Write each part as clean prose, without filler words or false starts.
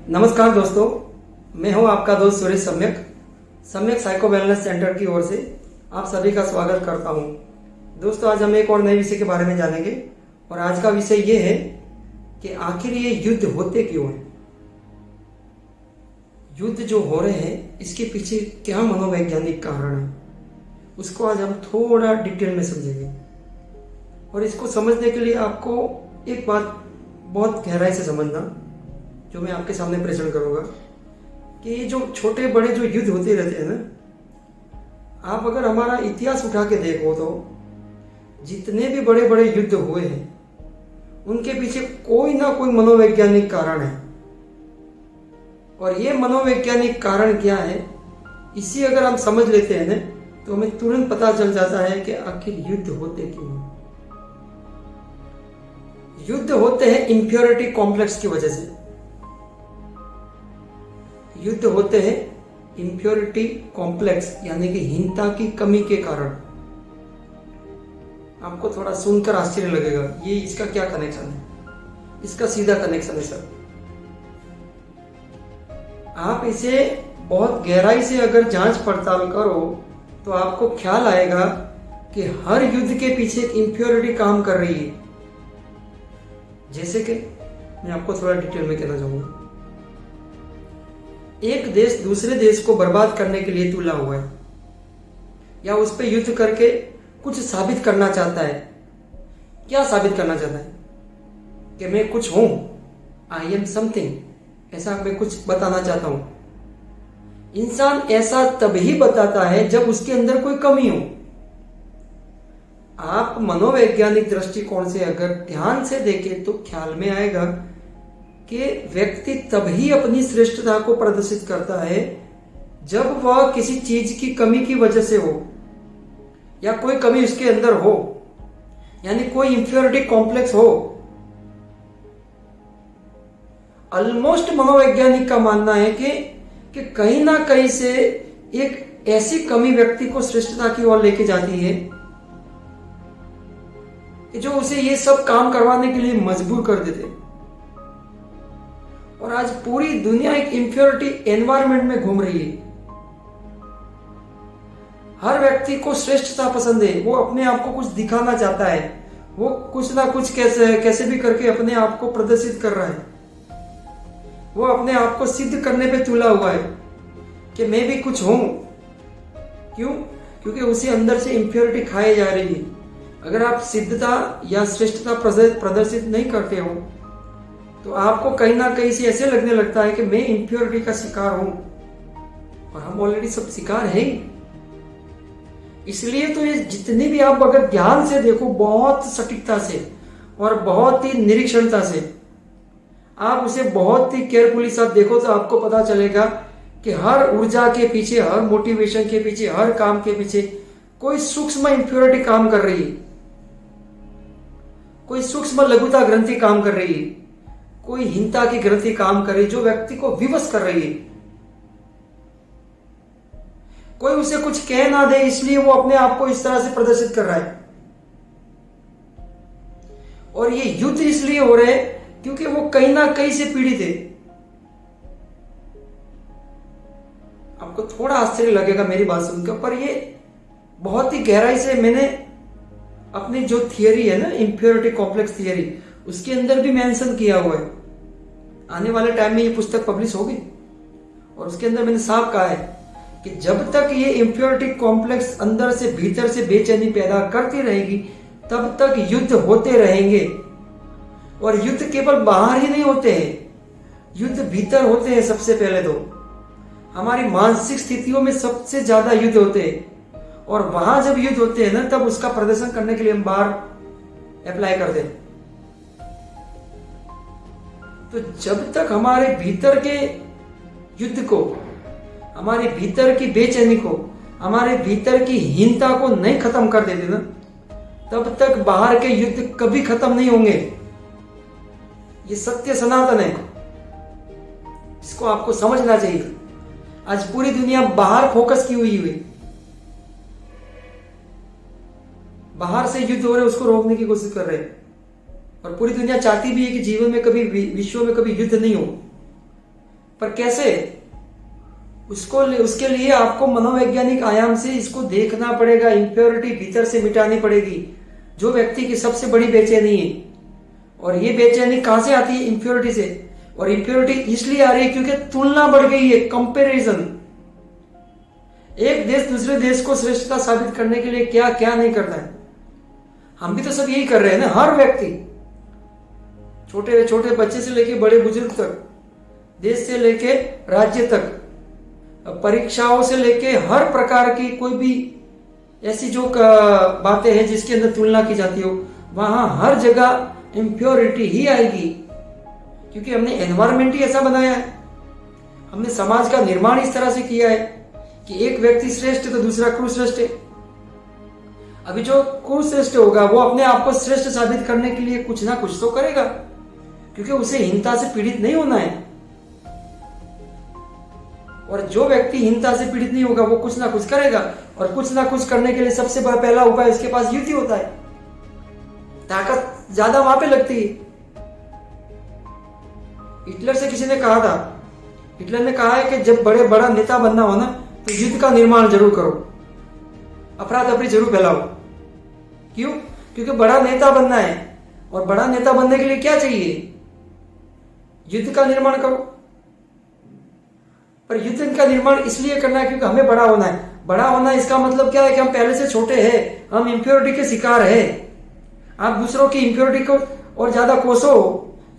नमस्कार दोस्तों, मैं हूं आपका दोस्त सुरेश सम्यक सम्यक साइको वेलनेस सेंटर की ओर से आप सभी का स्वागत करता हूं। दोस्तों, आज हम एक और नए विषय के बारे में जानेंगे और आज का विषय ये है कि आखिर ये युद्ध होते क्यों हैं। युद्ध जो हो रहे हैं इसके पीछे क्या मनोवैज्ञानिक कारण है, उसको आज हम थोड़ा डिटेल में समझेंगे। और इसको समझने के लिए आपको एक बात बहुत गहराई से समझना, जो मैं आपके सामने प्रेजेंट करूंगा, कि ये जो छोटे बड़े जो युद्ध होते रहते हैं ना, आप अगर हमारा इतिहास उठा के देखो तो जितने भी बड़े बड़े युद्ध हुए हैं उनके पीछे कोई ना कोई मनोवैज्ञानिक कारण है। और ये मनोवैज्ञानिक कारण क्या है, इसी अगर हम समझ लेते हैं ना, तो हमें तुरंत पता चल जाता है कि आखिर युद्ध होते क्यों हैं। युद्ध होते हैं इंप्योरिटी कॉम्प्लेक्स की वजह से। युद्ध होते हैं इंप्योरिटी कॉम्प्लेक्स यानी कि हीनता की कमी के कारण। आपको थोड़ा सुनकर आश्चर्य लगेगा, ये इसका क्या कनेक्शन है। इसका सीधा कनेक्शन है सर। आप इसे बहुत गहराई से अगर जांच पड़ताल करो तो आपको ख्याल आएगा कि हर युद्ध के पीछे एक इंप्योरिटी काम कर रही है। जैसे कि मैं आपको थोड़ा डिटेल में कहना चाहूंगा, एक देश दूसरे देश को बर्बाद करने के लिए तुला हुआ है या उस पर युद्ध करके कुछ साबित करना चाहता है। क्या साबित करना चाहता है? कि मैं कुछ हूं, आई एम समथिंग, ऐसा मैं कुछ बताना चाहता हूं। इंसान ऐसा तभी बताता है जब उसके अंदर कोई कमी हो। आप मनोवैज्ञानिक दृष्टिकोण से अगर ध्यान से देखें तो ख्याल में आएगा कि व्यक्ति तभी अपनी श्रेष्ठता को प्रदर्शित करता है जब वह किसी चीज की कमी की वजह से हो या कोई कमी उसके अंदर हो, यानी कोई इंफीरियरिटी कॉम्प्लेक्स हो। ऑलमोस्ट मनोवैज्ञानिक का मानना है कि कहीं ना कहीं से एक ऐसी कमी व्यक्ति को श्रेष्ठता की ओर लेके जाती है कि जो उसे ये सब काम करवाने के लिए मजबूर कर देते। और आज पूरी दुनिया एक इंफीरियरिटी एनवायरनमेंट में घूम रही है। हर व्यक्ति को श्रेष्ठता पसंद है, वो अपने आप को कुछ दिखाना चाहता है, वो कुछ ना कुछ कैसे भी करके अपने आप को प्रदर्शित कर रहा है। वो अपने आप को सिद्ध करने पे तुला हुआ है कि मैं भी कुछ हूं। क्यों? क्योंकि उसे अंदर से इंफीरियरिटी खाई जा रही है। अगर आप सिद्धता या श्रेष्ठता प्रदर्शित नहीं करते हो तो आपको कहीं ना कहीं से ऐसे लगने लगता है कि मैं इंप्योरिटी का शिकार हूं, और हम ऑलरेडी सब शिकार हैं। इसलिए तो ये जितने भी आप अगर ध्यान से देखो, बहुत सटीकता से और बहुत ही निरीक्षणता से आप उसे बहुत ही केयरफुली साथ देखो तो आपको पता चलेगा कि हर ऊर्जा के पीछे, हर मोटिवेशन के पीछे, हर काम के पीछे कोई सूक्ष्म इंप्योरिटी काम कर रही है, कोई सूक्ष्म लघुता ग्रंथि काम कर रही है, कोई हीनता की ग्रंथि काम कर रही है जो व्यक्ति को विवश कर रही है। कोई उसे कुछ कह ना दे इसलिए वो अपने आप को इस तरह से प्रदर्शित कर रहा है। और ये युद्ध इसलिए हो रहे हैं क्योंकि वो कहीं ना कहीं से पीड़ित है। आपको थोड़ा आश्चर्य लगेगा मेरी बात सुनकर, पर ये बहुत ही गहराई से मैंने अपनी जो थियरी है ना, इंफीरियरिटी कॉम्प्लेक्स थियरी, उसके अंदर भी मेंशन किया हुआ है। आने वाले टाइम में ये पुस्तक पब्लिश होगी और उसके अंदर मैंने साफ कहा है कि जब तक ये इंफीरियरिटी कॉम्प्लेक्स अंदर से भीतर से बेचैनी पैदा करती रहेगी तब तक युद्ध होते रहेंगे। और युद्ध केवल बाहर ही नहीं होते हैं, युद्ध भीतर होते हैं। सबसे पहले तो हमारी मानसिक स्थितियों में सबसे ज्यादा युद्ध होते हैं, और वहां जब युद्ध होते हैं ना, तब उसका प्रदर्शन करने के लिए हम बाहर अप्लाई करते हैं। तो जब तक हमारे भीतर के युद्ध को, हमारे भीतर की बेचैनी को, हमारे भीतर की हीनता को नहीं खत्म कर देते ना, तब तक बाहर के युद्ध कभी खत्म नहीं होंगे। ये सत्य सनातन है, इसको आपको समझना चाहिए। आज पूरी दुनिया बाहर फोकस की हुई है, बाहर से युद्ध हो रहे उसको रोकने की कोशिश कर रहे हैं। और पूरी दुनिया चाहती भी है कि जीवन में कभी, विश्व में कभी युद्ध नहीं हो। पर कैसे? उसके लिए आपको मनोवैज्ञानिक आयाम से इसको देखना पड़ेगा, इंप्योरिटी भीतर से मिटानी पड़ेगी, जो व्यक्ति की सबसे बड़ी बेचैनी है। और ये बेचैनी कहां से आती है? इंप्योरिटी से। और इंप्योरिटी इसलिए आ रही है क्योंकि तुलना बढ़ गई है, कंपैरिजन। एक देश दूसरे देश को श्रेष्ठता साबित करने के लिए क्या क्या नहीं करता है। हम भी तो सब यही कर रहे हैं ना, हर व्यक्ति, छोटे छोटे बच्चे से लेके बड़े बुजुर्ग तक, देश से लेके राज्य तक, परीक्षाओं से लेके हर प्रकार की कोई भी ऐसी जो बातें हैं जिसके अंदर तुलना की जाती हो, वहां हर जगह इंप्योरिटी ही आएगी। क्योंकि हमने एनवायरमेंट ही ऐसा बनाया है, हमने समाज का निर्माण इस तरह से किया है कि एक व्यक्ति श्रेष्ठ है तो दूसरा कुश्रेष्ठ है। अभी जो कुश्रेष्ठ होगा वो अपने आप को श्रेष्ठ साबित करने के लिए कुछ ना कुछ तो करेगा, क्योंकि उसे हीनता से पीड़ित नहीं होना है। और जो व्यक्ति हीनता से पीड़ित नहीं होगा वो कुछ ना कुछ करेगा, और कुछ ना कुछ करने के लिए सबसे पहला उपाय उसके पास युक्ति होता है। ताकत ज्यादा वहां पे लगती है। हिटलर से किसी ने कहा था, हिटलर ने कहा है कि जब बड़ा नेता बनना हो ना तो युद्ध का निर्माण जरूर करो, अफरा तफरी जरूर फैलाओ। क्यों? क्योंकि बड़ा नेता बनना है, और बड़ा नेता बनने के लिए क्या चाहिए? युद्ध का निर्माण करो। पर युद्ध का निर्माण इसलिए करना है क्योंकि हमें बड़ा होना है। बड़ा होना इसका मतलब क्या है कि हम पहले से छोटे हैं, हम इंप्योरिटी के शिकार हैं। आप दूसरों की इंप्योरिटी को और ज्यादा कोसो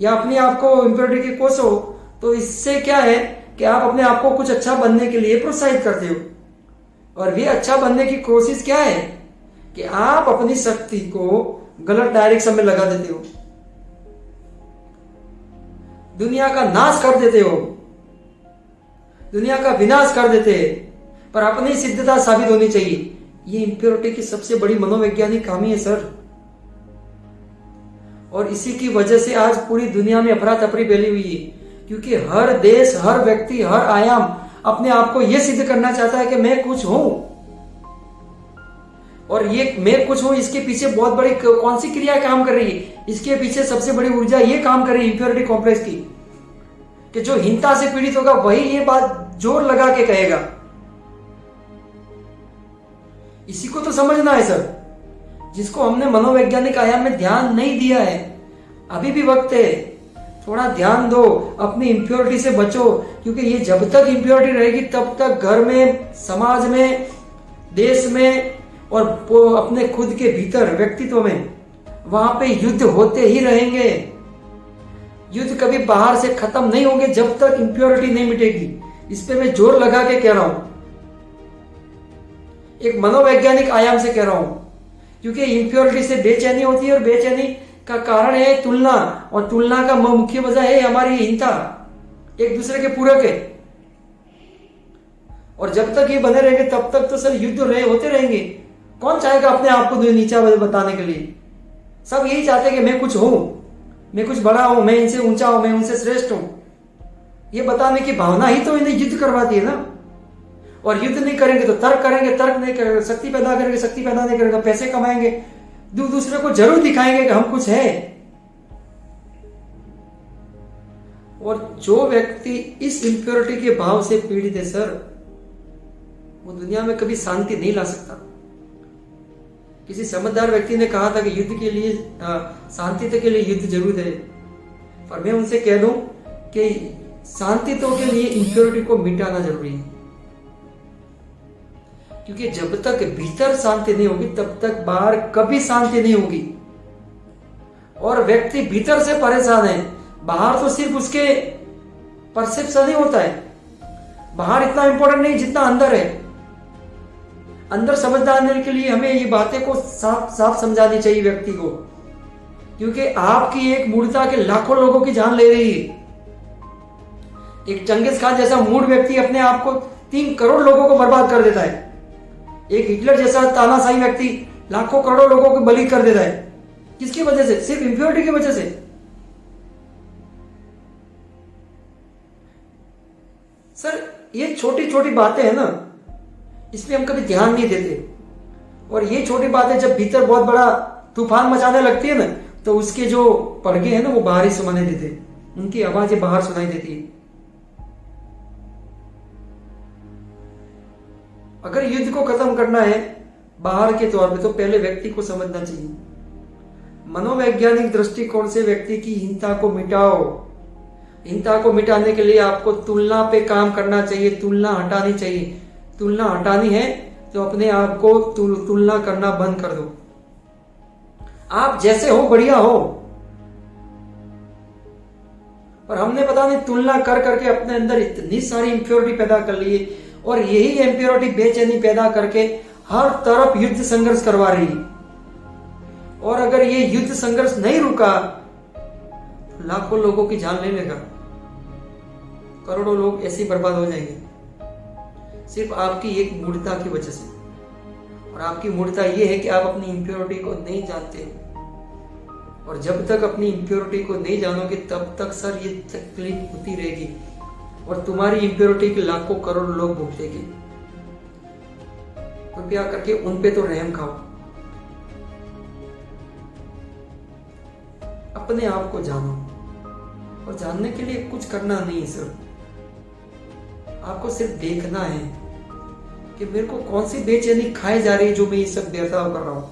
या अपने आप को इंप्योरिटी के कोसो, तो इससे क्या है कि आप अपने आप को कुछ अच्छा बनने के लिए प्रोत्साहित करते हो। और भी अच्छा बनने की कोशिश क्या है कि आप अपनी शक्ति को गलत डायरेक्शन में लगा देते हो, दुनिया का नाश कर देते हो, दुनिया का विनाश कर देते हैं, पर अपनी सिद्धता साबित होनी चाहिए। ये इंप्योरिटी की सबसे बड़ी मनोवैज्ञानिक खामी है सर। और इसी की वजह से आज पूरी दुनिया में अफरा तफरी फैली हुई है, क्योंकि हर देश, हर व्यक्ति, हर आयाम अपने आप को यह सिद्ध करना चाहता है कि मैं कुछ हूं। और ये मैं कुछ हूं, इसके पीछे बहुत बड़ी कौन सी क्रिया काम कर रही है? इसके पीछे सबसे बड़ी ऊर्जा ये काम कर रही है इंप्योरिटी कॉम्प्लेक्स की, कि जो हीनता से पीड़ित होगा वही ये बात जोर लगा के कहेगा। इसी को तो समझना है सर, जिसको हमने मनोवैज्ञानिक आयाम में ध्यान नहीं दिया है। अभी भी वक्त है, थोड़ा ध्यान दो, अपनी इंप्योरिटी से बचो। क्योंकि ये जब तक इंप्योरिटी रहेगी तब तक घर में, समाज में, देश में और अपने खुद के भीतर व्यक्तित्व में वहां पे युद्ध होते ही रहेंगे। युद्ध कभी बाहर से खत्म नहीं होंगे जब तक इंप्योरिटी नहीं मिटेगी। इस पे मैं जोर लगा के कह रहा हूं, एक मनोवैज्ञानिक आयाम से कह रहा हूं, क्योंकि इंप्योरिटी से बेचैनी होती है और बेचैनी का कारण है तुलना, और तुलना का मुख्य वजह है हमारी हीनता, एक दूसरे के पूरक है। और जब तक ये बने रहेंगे तब तक तो सर युद्ध होते रहेंगे। कौन चाहेगा अपने आप को नीचा बताने के लिए? सब यही चाहते हैं कि मैं कुछ हूं, मैं कुछ बड़ा हूं, मैं इनसे ऊंचा हूं, मैं उनसे श्रेष्ठ हूं। ये बताने की भावना ही तो इन्हें युद्ध करवाती है ना। और युद्ध नहीं करेंगे तो तर्क करेंगे, तर्क नहीं करेंगे, शक्ति पैदा करेंगे, शक्ति पैदा नहीं करेंगे, पैसे कमाएंगे, दूसरे को जरूर दिखाएंगे कि हम कुछ है। और जो व्यक्ति इस इंप्योरिटी के भाव से पीड़ित है सर, वो दुनिया में कभी शांति नहीं ला सकता। किसी समझदार व्यक्ति ने कहा था कि युद्ध के लिए, शांति के लिए युद्ध जरूर है। पर मैं उनसे कह दूं कि शांति के लिए इंप्योरिटी को मिटाना जरूरी है। क्योंकि जब तक भीतर शांति नहीं होगी तब तक बाहर कभी शांति नहीं होगी। और व्यक्ति भीतर से परेशान है, बाहर तो सिर्फ उसके परसेप्शन ही होता है। बाहर इतना इंपॉर्टेंट नहीं जितना अंदर है। अंदर समझदारने के लिए हमें ये बातें को साफ साफ समझानी चाहिए व्यक्ति को, क्योंकि आपकी एक मूर्खता के लाखों लोगों की जान ले रही है। एक चंगेज खान जैसा मूड व्यक्ति अपने आप को 3 करोड़ लोगों को बर्बाद कर देता है। एक हिटलर जैसा तानाशाही व्यक्ति लाखों करोड़ों लोगों को बलि कर देता है। किसकी वजह से? सिर्फ इंप्योरिटी की वजह से। सर ये छोटी छोटी बातें हैं ना, इस पे हम कभी ध्यान नहीं देते। और ये छोटी बातें जब भीतर बहुत बड़ा तूफान मचाने लगती है ना, तो उसके जो पड़गे हैं ना वो बाहर ही सुनाई देते, उनकी आवाजें बाहर सुनाई देती है। अगर युद्ध को खत्म करना है बाहर के तौर पे, तो पहले व्यक्ति को समझना चाहिए। मनोवैज्ञानिक दृष्टिकोण से व्यक्ति की हीनता को मिटाओ। हीनता को मिटाने के लिए आपको तुलना पे काम करना चाहिए, तुलना हटानी चाहिए। तुलना हटानी है तो अपने आप को तुलना करना बंद कर दो। आप जैसे हो बढ़िया हो, पर हमने पता नहीं तुलना कर करके अपने अंदर इतनी सारी इंप्योरिटी पैदा कर ली है, और यही इंप्योरिटी बेचैनी पैदा करके हर तरफ युद्ध संघर्ष करवा रही है। और अगर ये युद्ध संघर्ष नहीं रुका तो लाखों लोगों की जान ले लेगा, करोड़ों लोग ऐसे ही बर्बाद हो जाएंगे, सिर्फ आपकी एक मूर्खता की वजह से। और आपकी मूर्खता ये है कि आप अपनी इंप्योरिटी को नहीं जानते, और जब तक अपनी इंप्योरिटी को नहीं जानोगे तब तक सर ये तकलीफ होती रहेगी, और तुम्हारी इंप्योरिटी के लाखों करोड़ लोग भुगतेंगे। कृपया करके उन पे तो रहम खाओ। अपने आप को जानो, और जानने के लिए कुछ करना नहीं है सर, आपको सिर्फ देखना है कि मेरे को कौन सी बेचैनी खाई जा रही है जो मैं ये सब बर्ताव कर रहा हूं।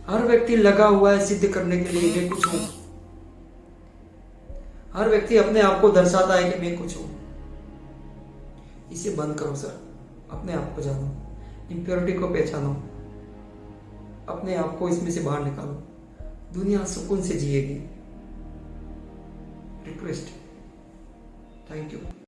हर व्यक्ति लगा हुआ है सिद्ध करने के लिए मैं कुछ हूं। हर व्यक्ति अपने आप को दर्शाता है कि मैं कुछ हूं। इसे बंद करो सर, अपने आप को जानो, इंप्योरिटी को पहचानो, अपने आप को इसमें से बाहर निकालो, दुनिया सुकून से जिएगी। रिक्वेस्ट। Thank you.